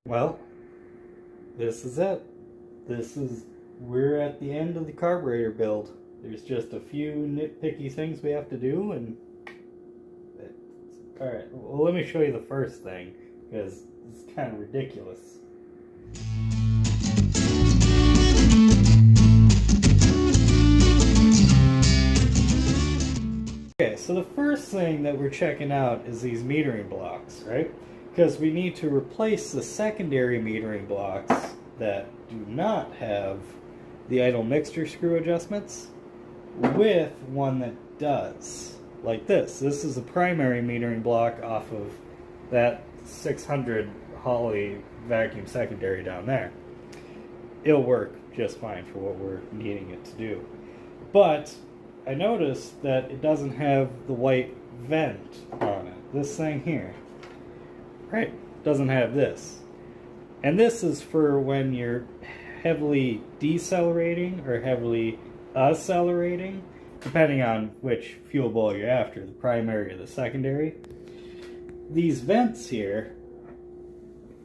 Well, this is it. We're at the end of the carburetor build. There's just a few nitpicky things we have to do, and alright, well, let me show you the first thing, because it's kind of ridiculous. Okay, so the first thing that we're checking out is these metering blocks, right? Because we need to replace the secondary metering blocks that do not have the idle mixture screw adjustments with one that does. Like this. This is a primary metering block off of that 600 Holley vacuum secondary down there. It'll work just fine for what we're needing it to do. But I noticed that it doesn't have the white vent on it. This thing here. Right? Doesn't have this. And this is for when you're heavily decelerating or heavily accelerating, depending on which fuel bowl you're after, the primary or the secondary. These vents here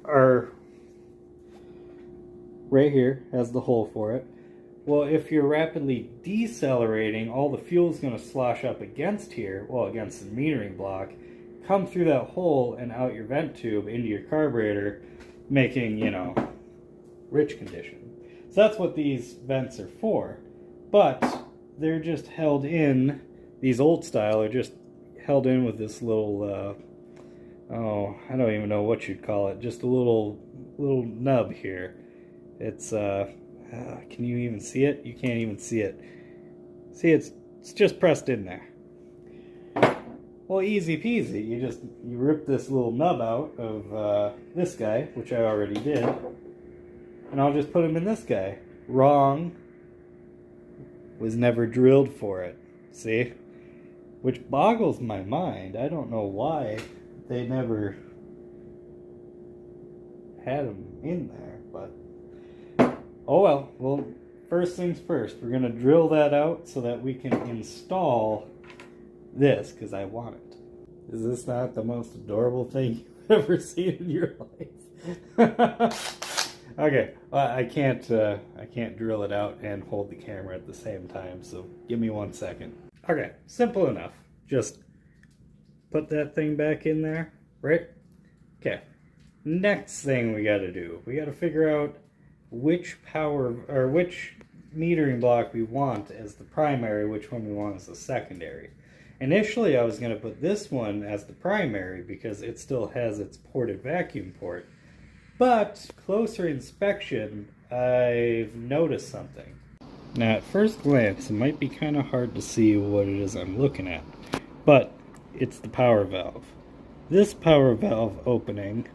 are right here, has the hole for it. Well, if you're rapidly decelerating, all the fuel is going to slosh up against here, well, against the metering block, come through that hole and out your vent tube into your carburetor, making, you know, rich condition. So that's what these vents are for. But they're just held in, these old style are just held in with this little, oh, I don't even know what you'd call it, just a little nub here. It's, can you even see it? You can't even see it. See, it's just pressed in there. Well, easy peasy. You rip this little nub out of this guy, which I already did, and I'll just put him in this guy. Wrong. Was never drilled for it. See? Which boggles my mind. I don't know why they never had him in there, but oh well. Well, first things first. We're going to drill that out so that we can install this, because I want it. Is this not the most adorable thing you've ever seen in your life? Okay, I can't drill it out and hold the camera at the same time, so give me 1 second. Okay, simple enough. Just put that thing back in there, right? Okay, next thing we gotta do, we gotta figure out which which metering block we want as the primary, which one we want as the secondary. Initially, I was going to put this one as the primary because it still has its ported vacuum port. But closer inspection, I've noticed something. Now, at first glance, it might be kind of hard to see what it is I'm looking at. But it's the power valve. This power valve opening,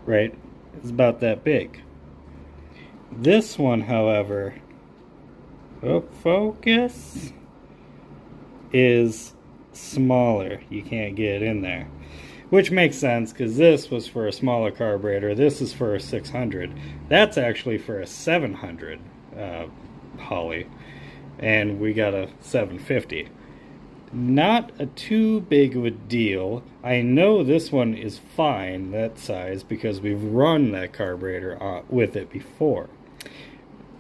right, is about that big. This one, however, focus, is smaller. You can't get it in there, which makes sense because this was for a smaller carburetor. This is for a 600. That's actually for a 700 Holley, and we got a 750. Not a too big of a deal. I know this one is fine, that size, because we've run that carburetor with it before.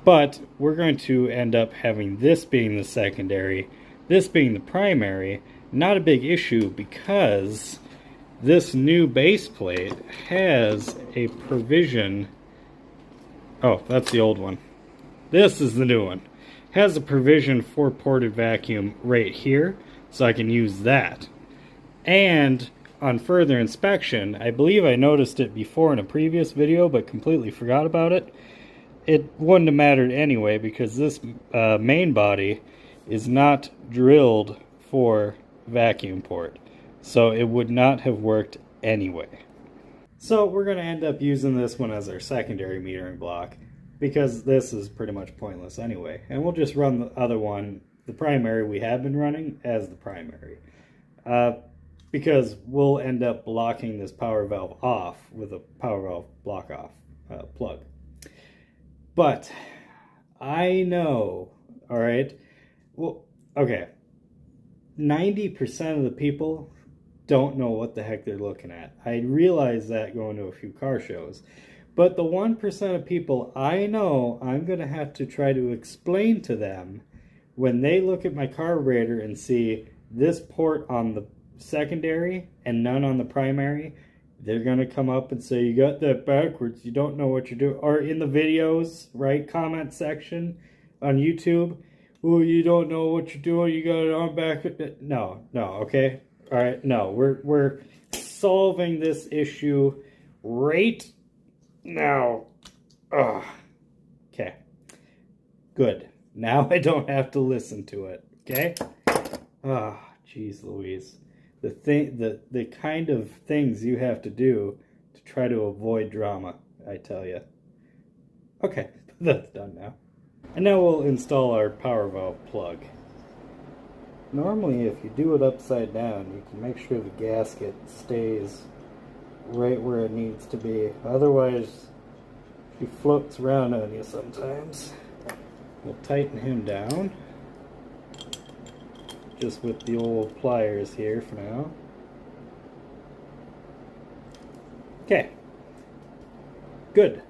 But we're going to end up having this being the secondary, this being the primary. Not a big issue because this new base plate has a provision. Oh, that's the old one. This is the new one. Has a provision for ported vacuum right here, so I can use that. And on further inspection, I believe I noticed it before in a previous video but completely forgot about it. It wouldn't have mattered anyway because this main body is not drilled for vacuum port, so it would not have worked anyway. So we're going to end up using this one as our secondary metering block because this is pretty much pointless anyway, and we'll just run the other one, the primary we have been running, as the primary, because we'll end up blocking this power valve off with a power valve block off plug. But I know, alright, well, okay, 90% of the people don't know what the heck they're looking at. I realize that going to a few car shows. But the 1% of people I know, I'm going to have to try to explain to them when they look at my carburetor and see this port on the secondary and none on the primary, they're going to come up and say, you got that backwards, you don't know what you're doing. Or in the videos, right, comment section on YouTube, oh, you don't know what you're doing, you got it on back. No, okay? All right, no, we're solving this issue right now. Ugh. Okay, good. Now I don't have to listen to it, okay? Ah, jeez Louise. The kind of things you have to do to try to avoid drama, I tell you. Okay, that's done now. And now we'll install our power valve plug. Normally, if you do it upside down, you can make sure the gasket stays right where it needs to be. Otherwise, he floats around on you sometimes. We'll tighten him down. Just with the old pliers here for now. Okay. Good.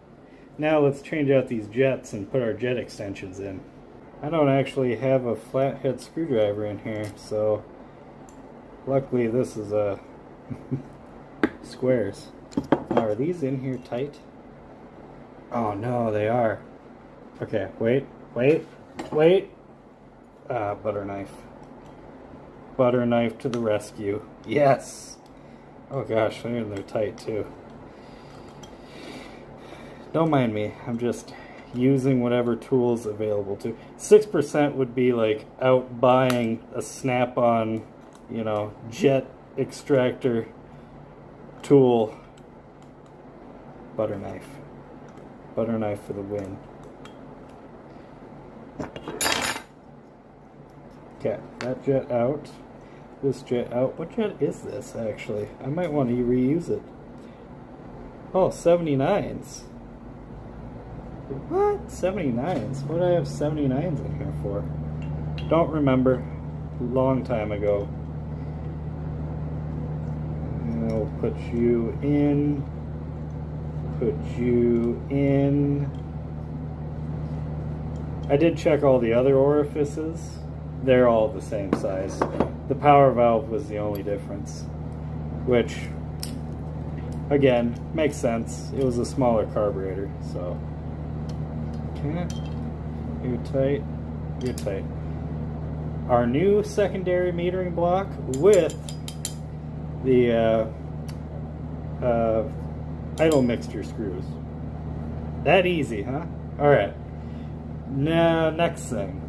Now let's change out these jets and put our jet extensions in. I don't actually have a flathead screwdriver in here, so luckily this is a squares. Now, are these in here tight? Oh no, they are. Okay, wait. Butter knife. Butter knife to the rescue. Yes! Oh gosh, they're tight too. Don't mind me, I'm just using whatever tools available to. 6% would be like out buying a snap-on, you know, jet extractor tool. Butter knife. Butter knife for the win. Okay, that jet out. This jet out. What jet is this, actually? I might want to reuse it. Oh, 79s. What? 79s? What do I have 79s in here for? Don't remember. Long time ago. And I'll put you in. Put you in. I did check all the other orifices. They're all the same size. The power valve was the only difference, which, again, makes sense. It was a smaller carburetor, so. Okay, you're tight, you're tight. Our new secondary metering block with the idle mixture screws. That easy, huh? Alright. Now, next thing.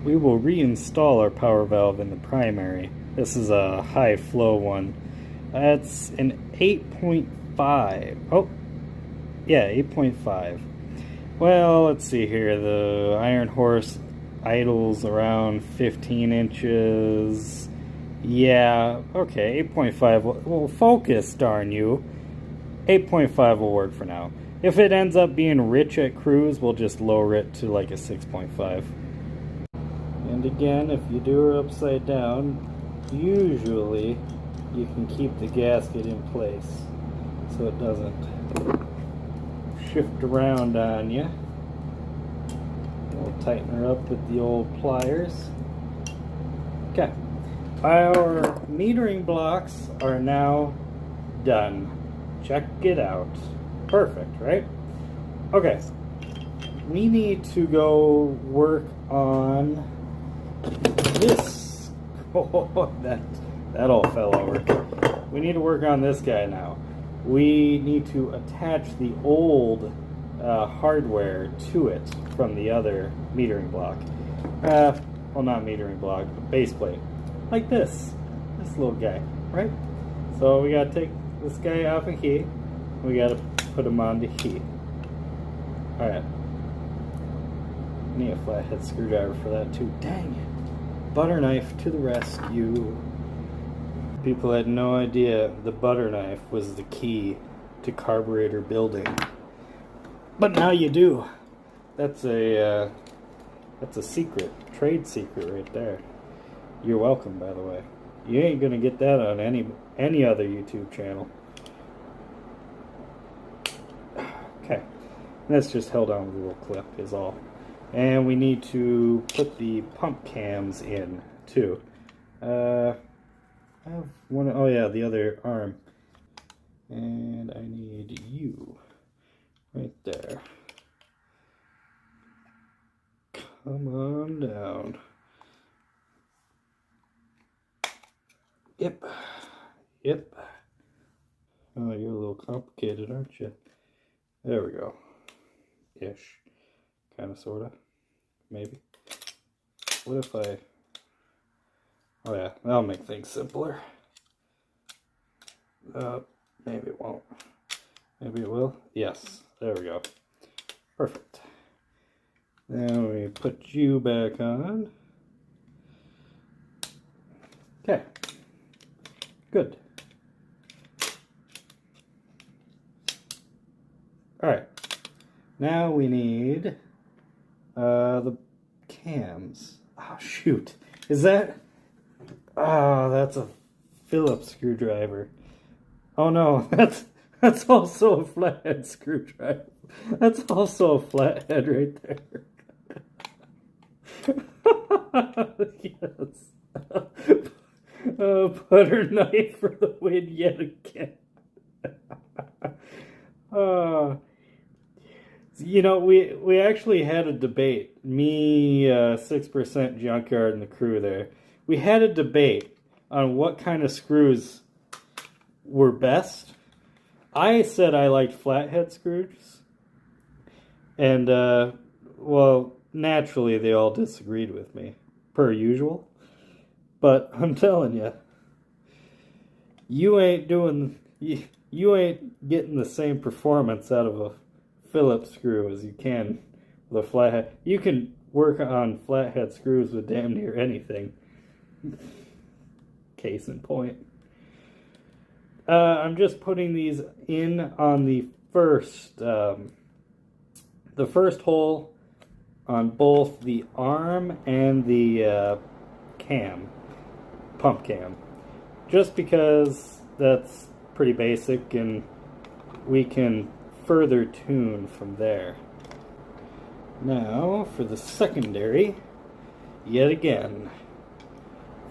We will reinstall our power valve in the primary. This is a high flow one. It's an 8.5. Oh, yeah, 8.5. Well, let's see here. The iron horse idles around 15 inches. Yeah, okay, 8.5. Well, focus, darn you. 8.5 will work for now. If it ends up being rich at cruise, we'll just lower it to like a 6.5. And again, if you do it upside down, usually you can keep the gasket in place so it doesn't shift around on you. We'll tighten her up with the old pliers. Okay, our metering blocks are now done. Check it out. Perfect, right? Okay, we need to go work on this. Oh, that all fell over. We need to work on this guy now. We need to attach the old hardware to it from the other metering block. Well, not metering block, but base plate. Like this little guy, right? So we gotta take this guy off of here. We gotta put him onto here. Alright. Need a flathead screwdriver for that too. Dang it. Butter knife to the rescue. People had no idea the butter knife was the key to carburetor building. But now you do. That's a secret, trade secret right there. You're welcome, by the way. You ain't gonna get that on any other YouTube channel. Okay, that's just held on with a little clip is all. And we need to put the pump cams in too. I have one, oh yeah, the other arm. And I need you right there. Come on down. Yep. Yep. Oh, you're a little complicated, aren't you? There we go. Ish. Kind of, sort of. Maybe. What if I... Oh yeah, that'll make things simpler. Maybe it won't. Maybe it will. Yes. There we go. Perfect. Then we put you back on. Okay. Good. Alright. Now we need the cams. Oh shoot. Is that... Oh, that's a Phillips screwdriver. Oh no, that's also a flathead screwdriver. That's also a flathead right there. Yes. Butter knife for the win yet again. You know, we actually had a debate. Me, 6% Junkyard, and the crew there. We had a debate on what kind of screws were best. I said I liked flathead screws. And, well, naturally they all disagreed with me, per usual. But I'm telling you, you ain't getting the same performance out of a Phillips screw as you can with a flathead. You can work on flathead screws with damn near anything. Case in point. I'm just putting these in on the first hole on both the arm and the pump cam, just because that's pretty basic and we can further tune from there. Now for the secondary, yet again,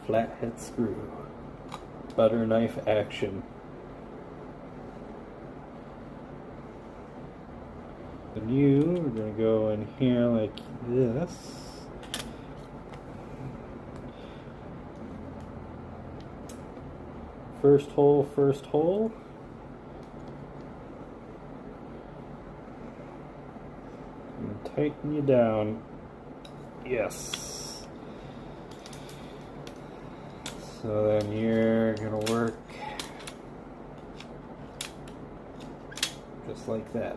flathead screw, butter knife action. And we're going to go in here like this. First hole, first hole. And tighten you down. Yes. So then you're going to work just like that.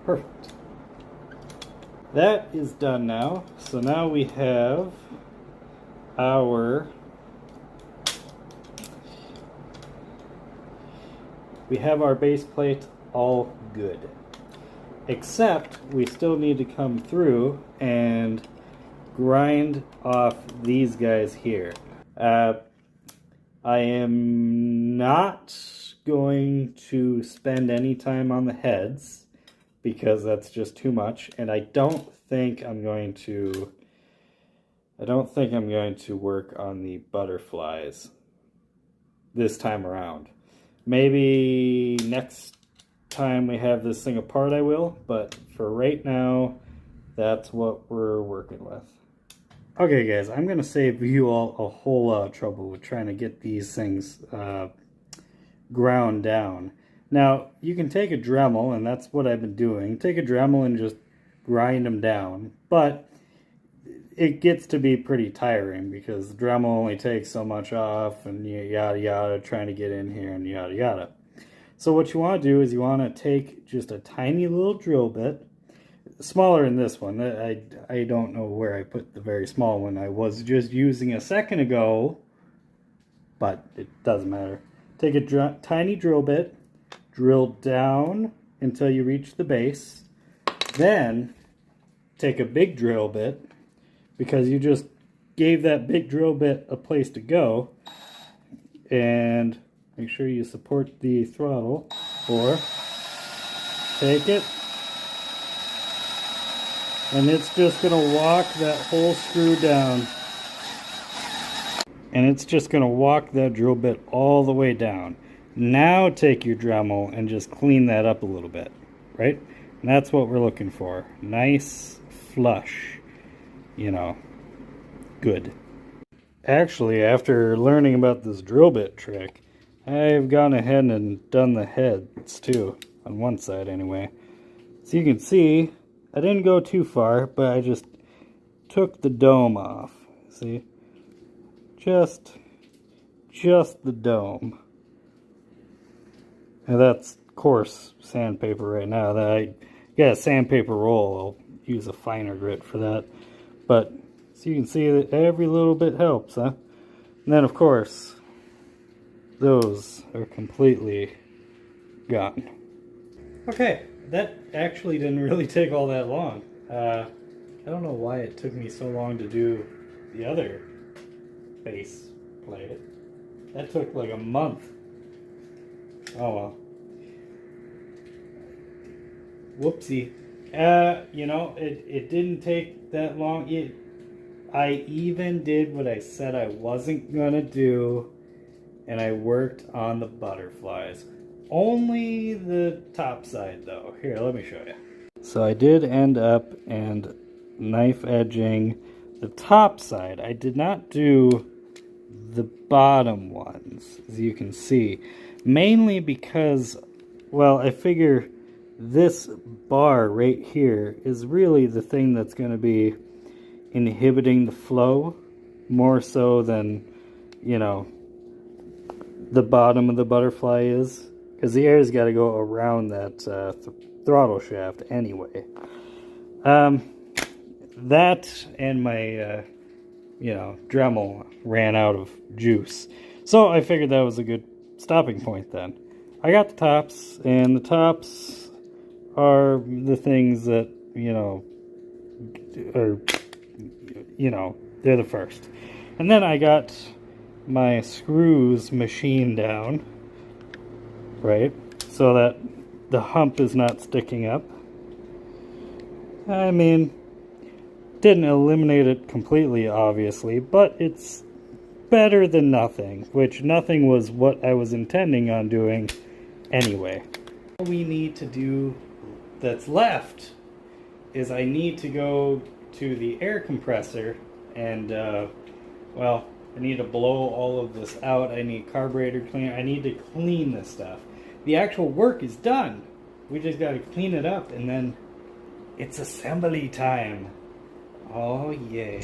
Perfect. That is done now. So now we have our base plate all good. Except we still need to come through and grind off these guys here. I am not going to spend any time on the heads, because that's just too much, and I don't think I'm going to work on the butterflies this time around. Maybe next time we have this thing apart I will, but for right now, that's what we're working with. Okay guys, I'm gonna save you all a whole lot of trouble with trying to get these things ground down. Now, you can take a Dremel, and that's what I've been doing. Take a Dremel and just grind them down. But it gets to be pretty tiring because the Dremel only takes so much off and yada yada, trying to get in here and yada yada. So what you want to do is you want to take just a tiny little drill bit, smaller than this one. I don't know where I put the very small one I was just using a second ago, but it doesn't matter. Take a tiny drill bit, drill down until you reach the base, then take a big drill bit, because you just gave that big drill bit a place to go, and make sure you support the throttle, or take it, and it's just going to walk that whole screw down. And it's just going to walk that drill bit all the way down. Now take your Dremel and just clean that up a little bit, right? And that's what we're looking for. Nice, flush, you know, good. Actually, after learning about this drill bit trick, I've gone ahead and done the heads too, on one side anyway. So you can see, I didn't go too far, but I just took the dome off, see? Just the dome. And that's coarse sandpaper right now. That I got a sandpaper roll. I'll use a finer grit for that. But so you can see that every little bit helps, huh? And then of course, those are completely gone. Okay, that actually didn't really take all that long. I don't know why it took me so long to do the other base plate. That took like a month. Oh well. Whoopsie. You know, it didn't take that long. I even did what I said I wasn't gonna do, and I worked on the butterflies. Only the top side though. Here, let me show you. So I did end up and knife edging the top side. I did not do the bottom ones, as you can see, mainly because, well, I figure this bar right here is really the thing that's going to be inhibiting the flow more so than, you know, the bottom of the butterfly is, because the air's got to go around that throttle shaft anyway. That and my you know, Dremel ran out of juice. So I figured that was a good stopping point then. I got the tops, and the tops are the things that, you know, are, you know, they're the first. And then I got my screws machined down, right? So that the hump is not sticking up. I mean, didn't eliminate it completely, obviously, but it's better than nothing, which nothing was what I was intending on doing anyway. All we need to do that's left is I need to go to the air compressor and, well, I need to blow all of this out. I need carburetor cleaner. I need to clean this stuff. The actual work is done. We just got to clean it up, and then it's assembly time. Oh yeah.